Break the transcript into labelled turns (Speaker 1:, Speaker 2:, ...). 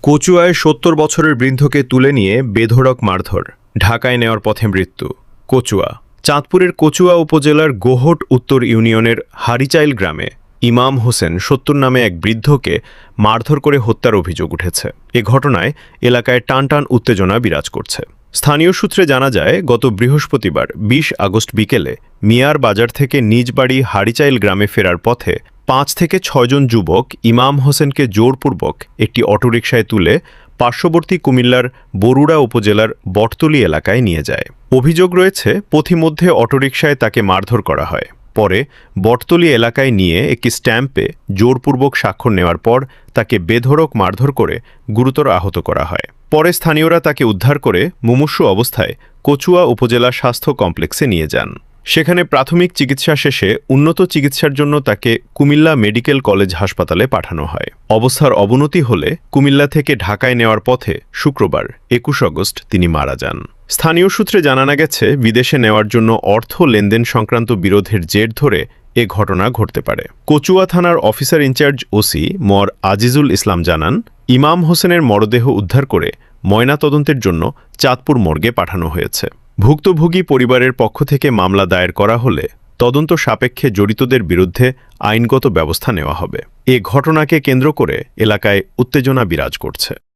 Speaker 1: কচুয়ায় ৭০ বছরের বৃদ্ধকে তুলে নিয়ে বেধড়ক মারধর, ঢাকায় নেওয়ার পথে মৃত্যু। কচুয়া চাঁদপুরের কচুয়া উপজেলার গোহট উত্তর ইউনিয়নের হারিচাইল গ্রামে ইমাম হোসেন ৭০ নামে এক বৃদ্ধকে মারধর করে হত্যার অভিযোগ উঠেছে। এ ঘটনায় এলাকায় টানটান উত্তেজনা বিরাজ করছে। স্থানীয় সূত্রে জানা যায়, গত বৃহস্পতিবার ২০ আগস্ট বিকেলে মিয়ার বাজার থেকে নিজ বাড়ি হারিচাইল গ্রামে ফেরার পথে ৫ থেকে ৬ জন যুবক ইমাম হোসেনকে জোরপূর্বক একটি অটোরিকশায় তুলে পার্শ্ববর্তী কুমিল্লার বরুড়া উপজেলার বটতলী এলাকায় নিয়ে যায়। অভিযোগ রয়েছে, পথিমধ্যে অটোরিকশায় তাকে মারধর করা হয়। পরে বটতলী এলাকায় নিয়ে একটি স্ট্যাম্পে জোরপূর্বক স্বাক্ষর নেওয়ার পর তাকে বেধড়ক মারধর করে গুরুতর আহত করা হয়। পরে স্থানীয়রা তাকে উদ্ধার করে মুমূর্ষু অবস্থায় কচুয়া উপজেলা স্বাস্থ্য কমপ্লেক্সে নিয়ে যান। সেখানে প্রাথমিক চিকিৎসা শেষে উন্নত চিকিৎসার জন্য তাকে কুমিল্লা মেডিকেল কলেজ হাসপাতালে পাঠানো হয়। অবস্থার অবনতি হলে কুমিল্লা থেকে ঢাকায় নেওয়ার পথে শুক্রবার ২১ আগস্ট তিনি মারা যান। স্থানীয় সূত্রে জানানো গেছে, বিদেশে নেওয়ার জন্য অর্থ লেনদেন সংক্রান্ত বিরোধের জের ধরে এ ঘটনা ঘটতে পারে। কচুয়া থানার অফিসার ইনচার্জ ওসি মর আজিজুল ইসলাম জানান, ইমাম হোসেনের মরদেহ উদ্ধার করে ময়নাতদন্তের জন্য চাঁদপুর মর্গে পাঠানো হয়েছে। ভুক্তভোগী পরিবারের পক্ষ থেকে মামলা দায়ের করা হলে তদন্ত সাপেক্ষে জড়িতদের বিরুদ্ধে আইনগত ব্যবস্থা নেওয়া হবে। এ ঘটনাকে কেন্দ্র করে এলাকায় উত্তেজনা বিরাজ করছে।